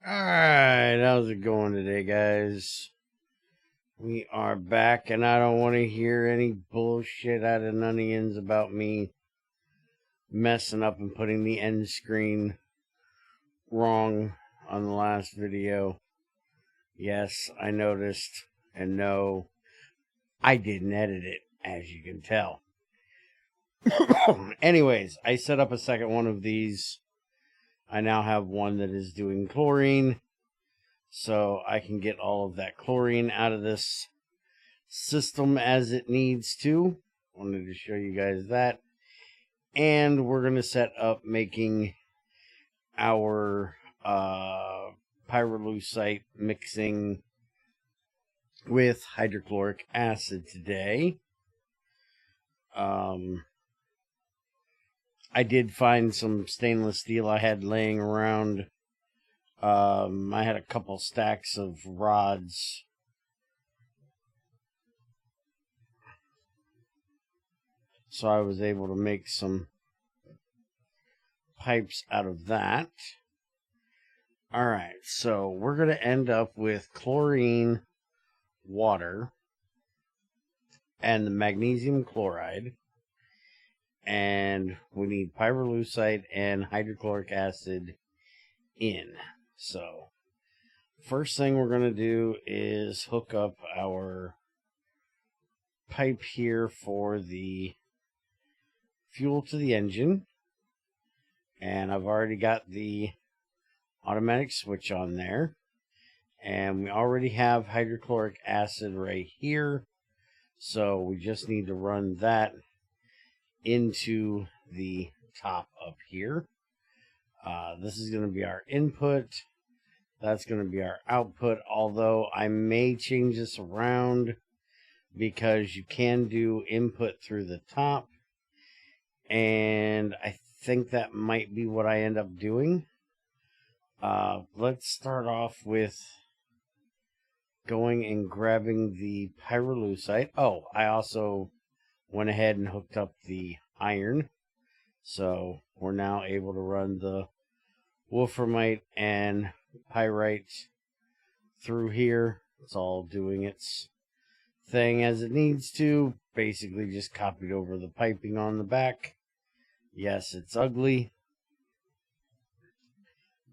Alright, how's it going today, guys? We are back, and I don't want to hear any bullshit out of Nunians about me messing up and putting the end screen wrong on the last video. Yes, I noticed, and no, I didn't edit it, as you can tell. Anyways, I set up a second one of these. I now have one that is doing chlorine, so I can get all of that chlorine out of this system as it needs to. Wanted to show you guys that. And we're going to set up making our pyrolusite mixing with hydrochloric acid today. I did find some stainless steel I had laying around. I had a couple stacks of rods. So I was able to make some pipes out of that. Alright, so we're going to end up with chlorine, water, and the magnesium chloride. And we need pyrolusite and hydrochloric acid in. So, first thing we're going to do is hook up our pipe here for the fuel to the engine. And I've already got the automatic switch on there. And we already have hydrochloric acid right here. So we just need to run that into the top up here. This is going to be our input. That's going to be our output. Although I may change this around because you can do input through the top. And I think that might be what I end up doing. Let's start off with going and grabbing the pyrolusite. Oh, I also went ahead and hooked up the iron. So we're now able to run the wolframite and pyrite through here. It's all doing its thing as it needs to. Basically just copied over the piping on the back. Yes, it's ugly,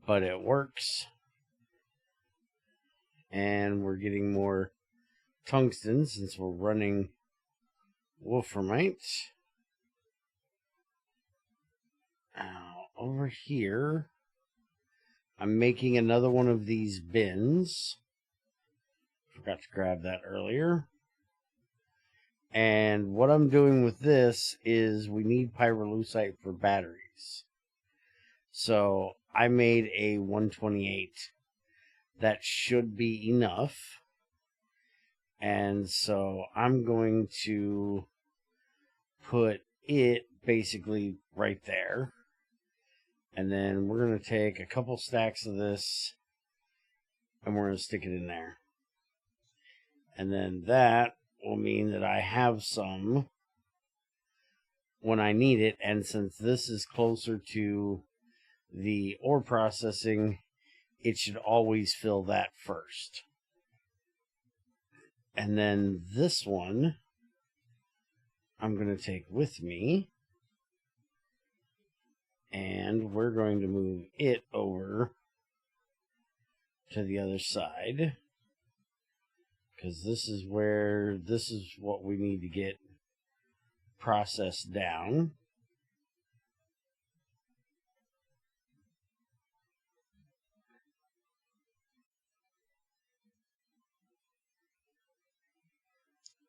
but it works. And we're getting more tungsten since we're running wolframite. Now, over here, I'm making another one of these bins. Forgot to grab that earlier. And what I'm doing with this is we need pyrolusite for batteries. So I made a 128. That should be enough. And so I'm going to put it basically right there. And then we're going to take a couple stacks of this and we're going to stick it in there. And then that will mean that I have some when I need it. And since this is closer to the ore processing, it should always fill that first. And then this one I'm going to take with me. And we're going to move it over to the other side. Because this is what we need to get processed down.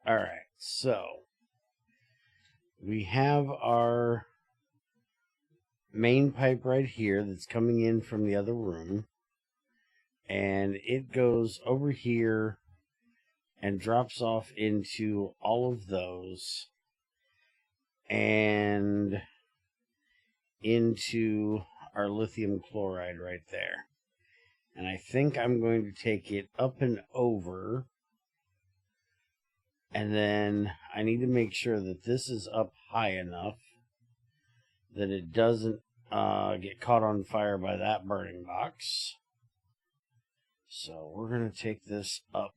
Alright, so we have our main pipe right here that's coming in from the other room. And it goes over here and drops off into all of those and into our lithium chloride right there. And I think I'm going to take it up and over, and then I need to make sure that this is up high enough that it doesn't get caught on fire by that burning box. So we're going to take this up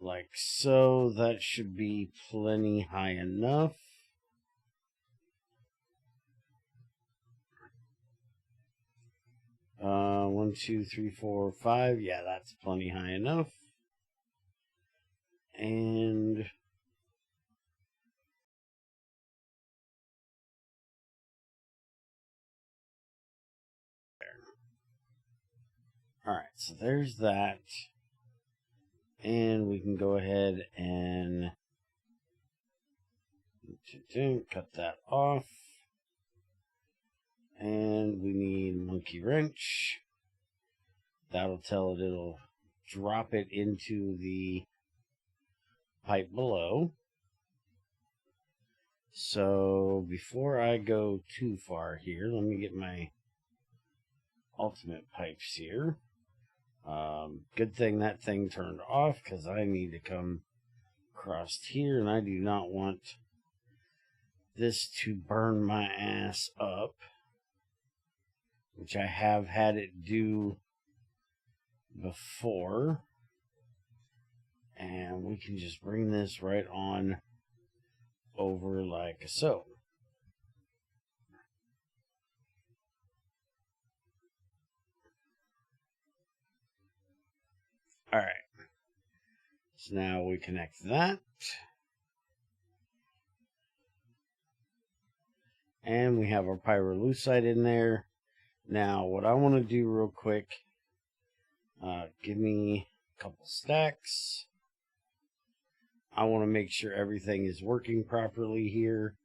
like so. That should be plenty high enough. One, two, three, four, five. Yeah, that's plenty high enough. And there. Alright, so there's that. And we can go ahead and cut that off. And we need monkey wrench. That'll tell it it'll drop it into the pipe below. So before I go too far here, let me get my ultimate pipes here. Good thing that thing turned off, because I need to come across here, and I do not want this to burn my ass up, which I have had it do before. And we can just bring this right on over like so. Alright. So now we connect that. And we have our Pyrolusite in there. Now, what I want to do real quick, give me a couple stacks. I want to make sure everything is working properly here.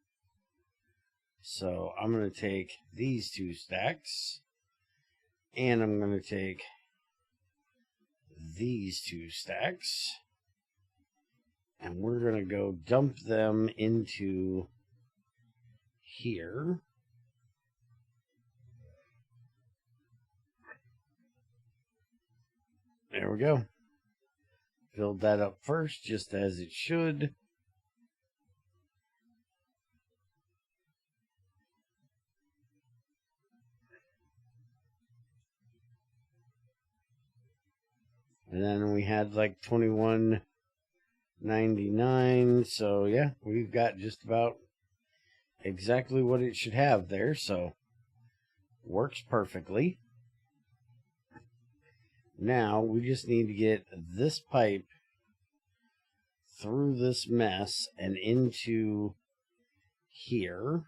So I'm going to take these 2 stacks, and I'm going to take these 2 stacks, and we're going to go dump them into here. There we go. Filled that up first, just as it should. And then we had like 21.99. So yeah, we've got just about exactly what it should have there. So works perfectly. Now we just need to get this pipe through this mess and into here.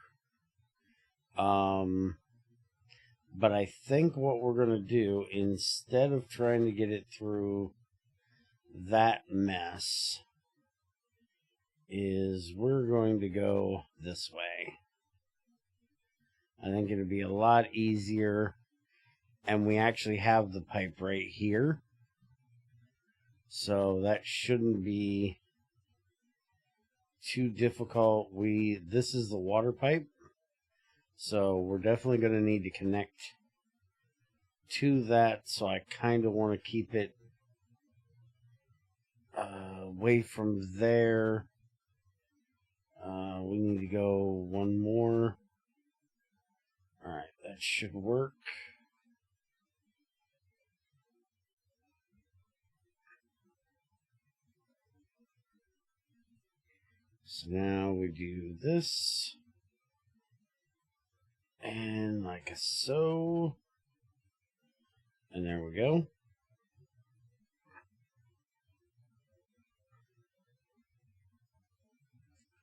But I think what we're going to do, instead of trying to get it through that mess, is we're going to go this way. I think it'll be a lot easier. And we actually have the pipe right here. So that shouldn't be too difficult. This is the water pipe. So we're definitely going to need to connect to that. So I kind of want to keep it away from there. We need to go one more. Alright, that should work. So now we do this. And like so. And there we go.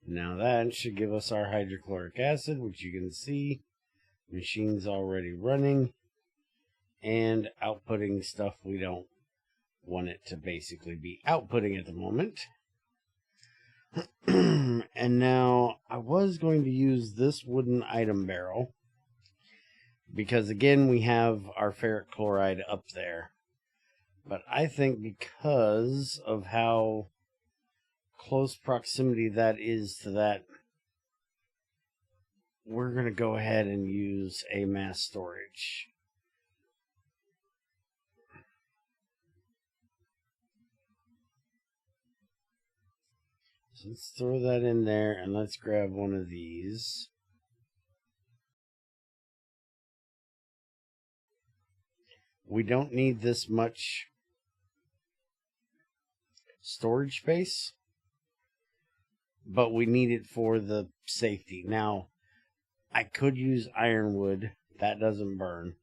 Now that should give us our hydrochloric acid, which you can see. Machine's already running. And outputting stuff we don't want it to basically be outputting at the moment. And now I was going to use this wooden item barrel, because again we have our ferric chloride up there, but I think because of how close proximity that is to that, we're going to go ahead and use a mass storage. So let's throw that in there, and let's grab one of these. we don't need this much storage space, but we need it for the safety. Now, I could use ironwood. That doesn't burn.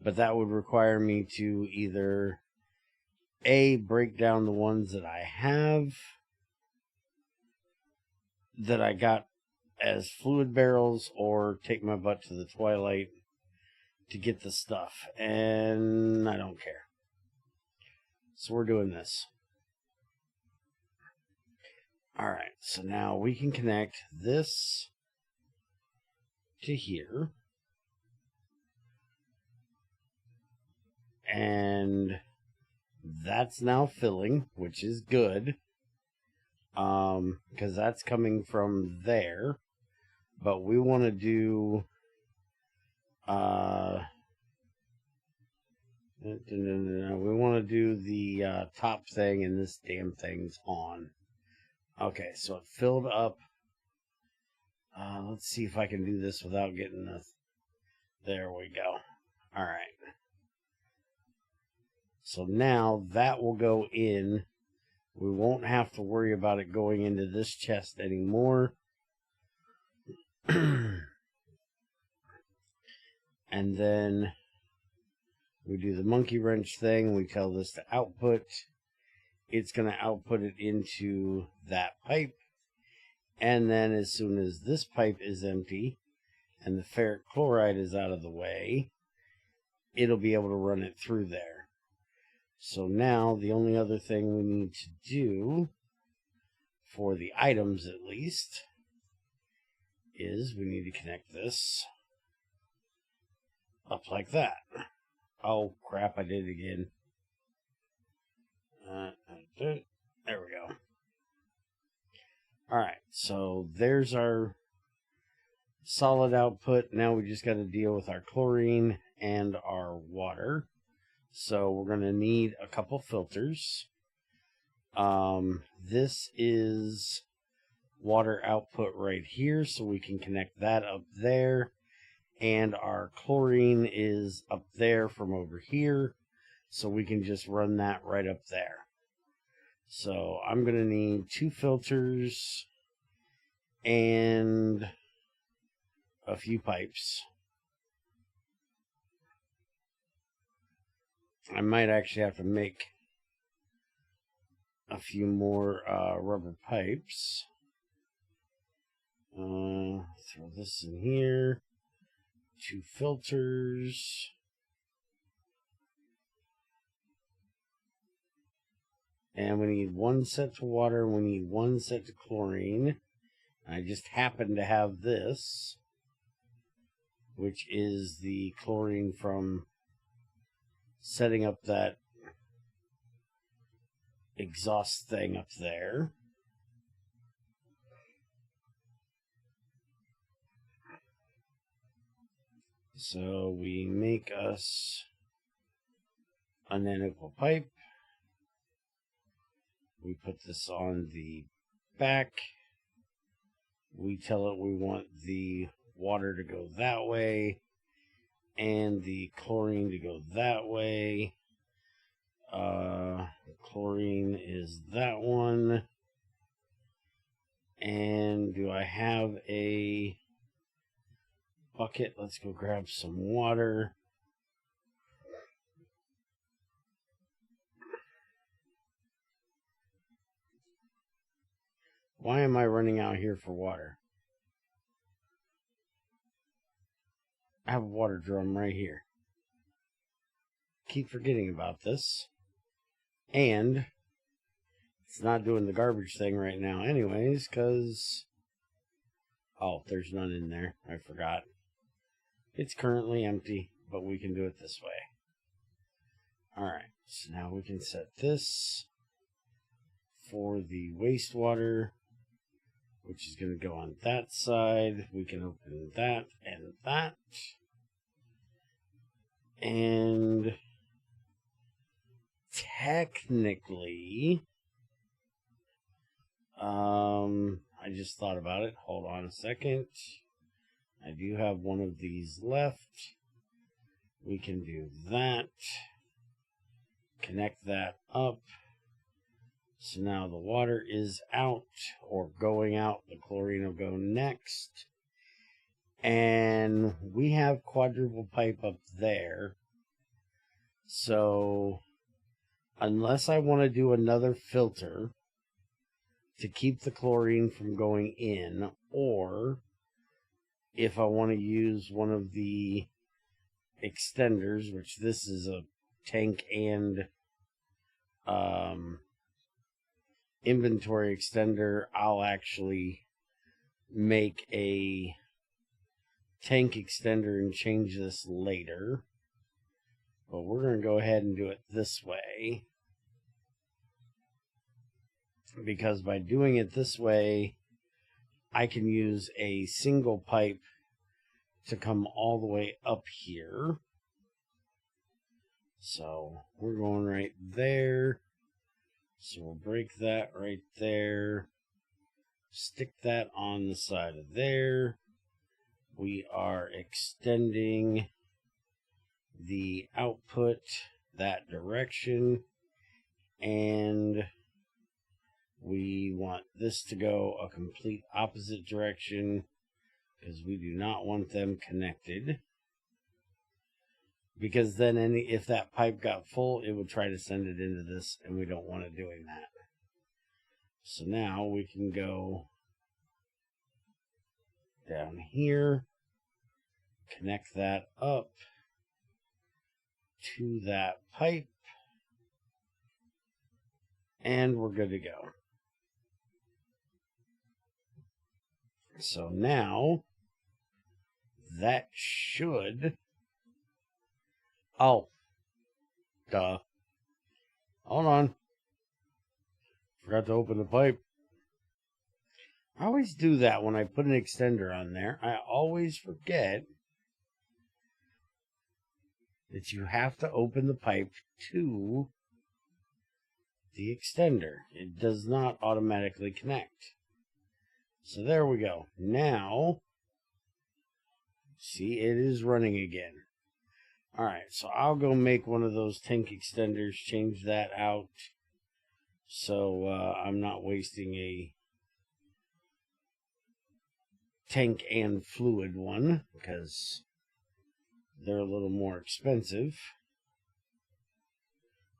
But that would require me to either A, break down the ones that I have that I got as fluid barrels, or take my butt to the twilight to get the stuff. And I don't care. So we're doing this. Alright, so now we can connect this to here. And that's now filling, which is good. Because that's coming from there. But we want to do we want to do the top thing, and this damn thing's on. Okay, so it filled up. Let's see if I can do this without getting this. There we go. Alright. So now that will go in. We won't have to worry about it going into this chest anymore. And then we do the monkey wrench thing. We tell this to output. It's going to output it into that pipe. And then as soon as this pipe is empty and the ferric chloride is out of the way, it'll be able to run it through there. So now the only other thing we need to do, for the items at least, is we need to connect this up like that. Oh crap, I did it again. There we go. Alright, so there's our solid output. Now we just got to deal with our chlorine and our water. So we're going to need a couple filters. This is water output right here, so we can connect that up there. And our chlorine is up there from over here, so we can just run that right up there. So I'm going to need 2 filters and a few pipes. I might actually have to make a few more rubber pipes. Throw this in here. 2 filters. And we need 1 set to water, and we need 1 set to chlorine. I just happen to have this, which is the chlorine from setting up that exhaust thing up there. So we make us an unequal pipe. We put this on the back. We tell it we want the water to go that way and the chlorine to go that way. Chlorine is that one. And do I have a bucket? Let's go grab some water. Why am I running out here for water? I have a water drum right here. Keep forgetting about this. And it's not doing the garbage thing right now anyways, because... oh, there's none in there. I forgot. It's currently empty, but we can do it this way. Alright, so now we can set this for the wastewater, which is going to go on that side. We can open that and that. And technically, I just thought about it. Hold on a second. I do have one of these left. we can do that. Connect that up. So now the water is out or going out. The chlorine will go next. And we have quadruple pipe up there. So unless I want to do another filter to keep the chlorine from going in, or if I want to use one of the extenders, which this is a tank and inventory extender, I'll actually make a tank extender and change this later. But we're going to go ahead and do it this way, because by doing it this way, I can use a single pipe to come all the way up here. So we're going right there. So we'll break that right there. Stick that on the side of there. We are extending the output that direction, and we want this to go a complete opposite direction because we do not want them connected, because then if that pipe got full, it would try to send it into this, and we don't want it doing that. So now we can go down here, connect that up to that pipe, and we're good to go. So now that should, oh, duh, hold on, forgot to open the pipe. I always do that when I put an extender on there. I always forget that you have to open the pipe to the extender. It does not automatically connect. So there we go. Now, see, it is running again. Alright, so I'll go make one of those tank extenders, change that out, so I'm not wasting a tank and fluid one, because they're a little more expensive.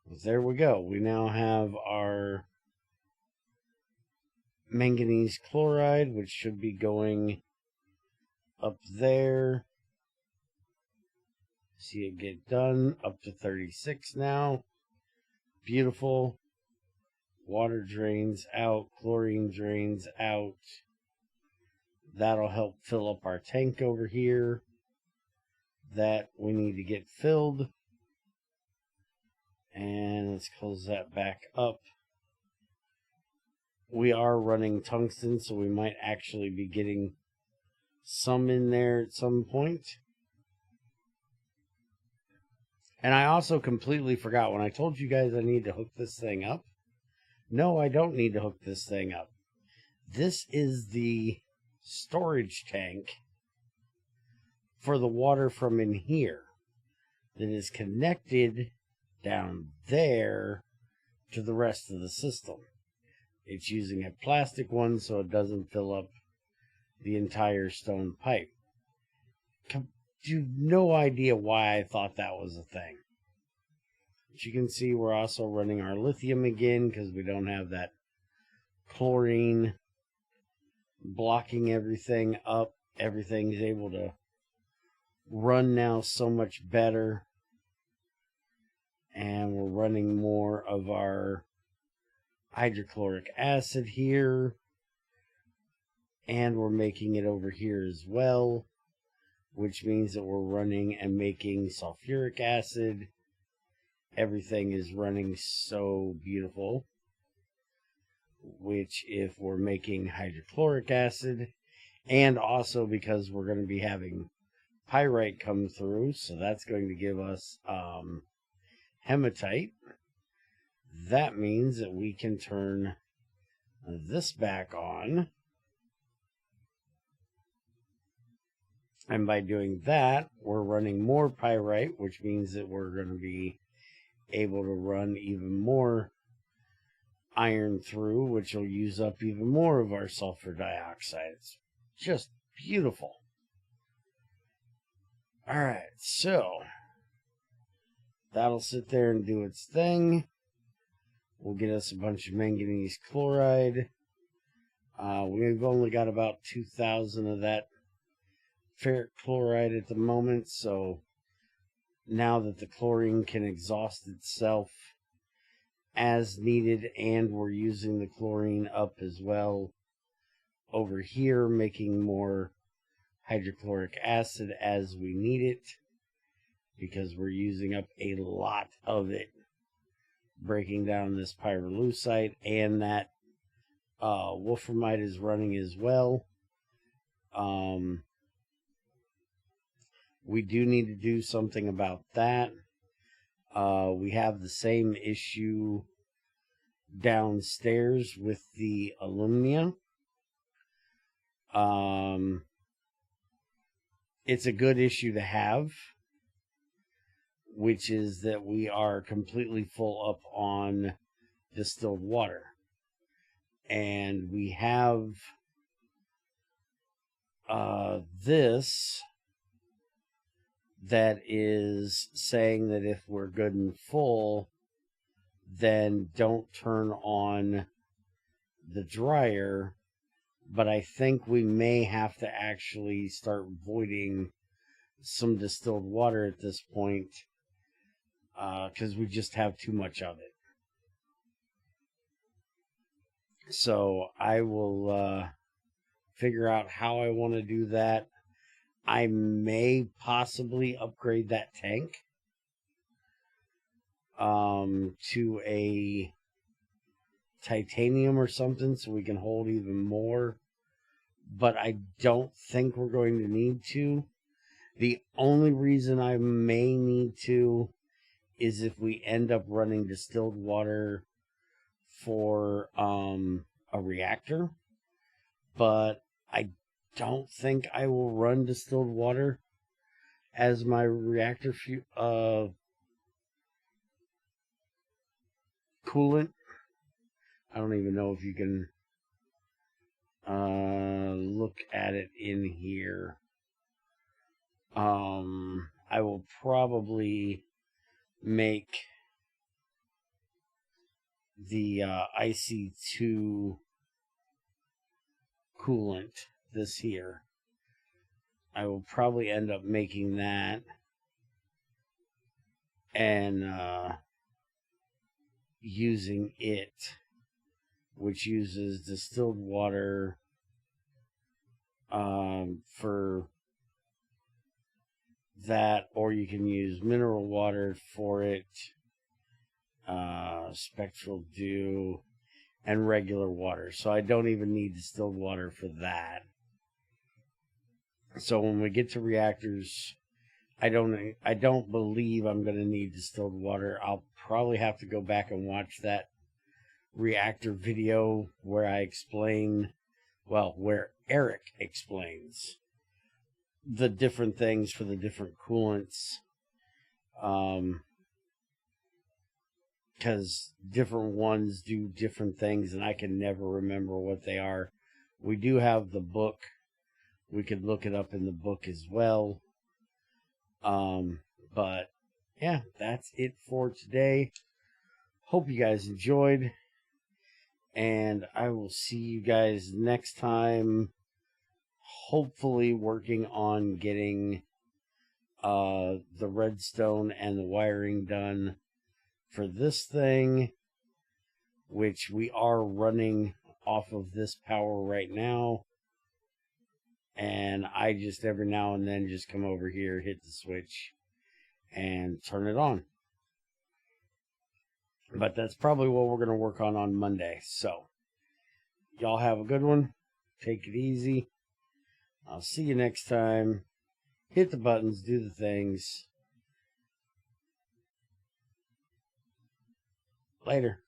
But there we go. We now have our manganese chloride, which should be going up there. See it get done, up to 36 now. Beautiful. Water drains out, chlorine drains out. That'll help fill up our tank over here that we need to get filled. And let's close that back up. We are running tungsten, so we might actually be getting some in there at some point. And I also completely forgot when I told you guys I need to hook this thing up. No, I don't need to hook this thing up. This is the storage tank for the water from in here that is connected down there to the rest of the system. It's using a plastic one so it doesn't fill up the entire stone pipe. You've no idea why I thought that was a thing. But you can see we're also running our lithium again because we don't have that chlorine blocking everything up. Everything's able to run now so much better. And we're running more of our hydrochloric acid here. And we're making it over here as well, which means that we're running and making sulfuric acid. Everything is running so beautiful. Which, if we're making hydrochloric acid, and also because we're going to be having pyrite come through, so that's going to give us hematite. That means that we can turn this back on. And by doing that, we're running more pyrite, which means that we're going to be able to run even more iron through, which will use up even more of our sulfur dioxide. It's just beautiful. Alright, so that'll sit there and do its thing. We'll get us a bunch of manganese chloride. We've only got about 2,000 of that ferric chloride at the moment, so now that the chlorine can exhaust itself as needed, and we're using the chlorine up as well over here, making more hydrochloric acid as we need it, because we're using up a lot of it, breaking down this pyrolusite, and that wolframite is running as well. We do need to do something about that. We have the same issue downstairs with the alumina. It's a good issue to have, which is that we are completely full up on distilled water. And we have this that is saying that if we're good and full, then don't turn on the dryer. But I think we may have to actually start voiding some distilled water at this point, because we just have too much of it. So I will figure out how I want to do that. I may possibly upgrade that tank to a titanium or something so we can hold even more. But I don't think we're going to need to. The only reason I may need to is if we end up running distilled water for a reactor. But I don't think I will run distilled water as my reactor coolant. I don't even know if you can look at it in here. I will probably make the IC2 coolant this here. I will probably end up making that and using it, which uses distilled water for that, or you can use mineral water for it, spectral dew, and regular water. So I don't even need distilled water for that. So when we get to reactors, I don't believe I'm going to need distilled water. I'll probably have to go back and watch that reactor video where I explain, well, where Eric explains the different things for the different coolants. Because different ones do different things, and I can never remember what they are. We do have the book. We could look it up in the book as well. But yeah, that's it for today. Hope you guys enjoyed, and I will see you guys next time. Hopefully working on getting the redstone and the wiring done for this thing, which we are running off of this power right now. And I just every now and then just come over here, hit the switch, and turn it on. But that's probably what we're going to work on Monday. So, y'all have a good one. Take it easy. I'll see you next time. Hit the buttons, do the things. Later.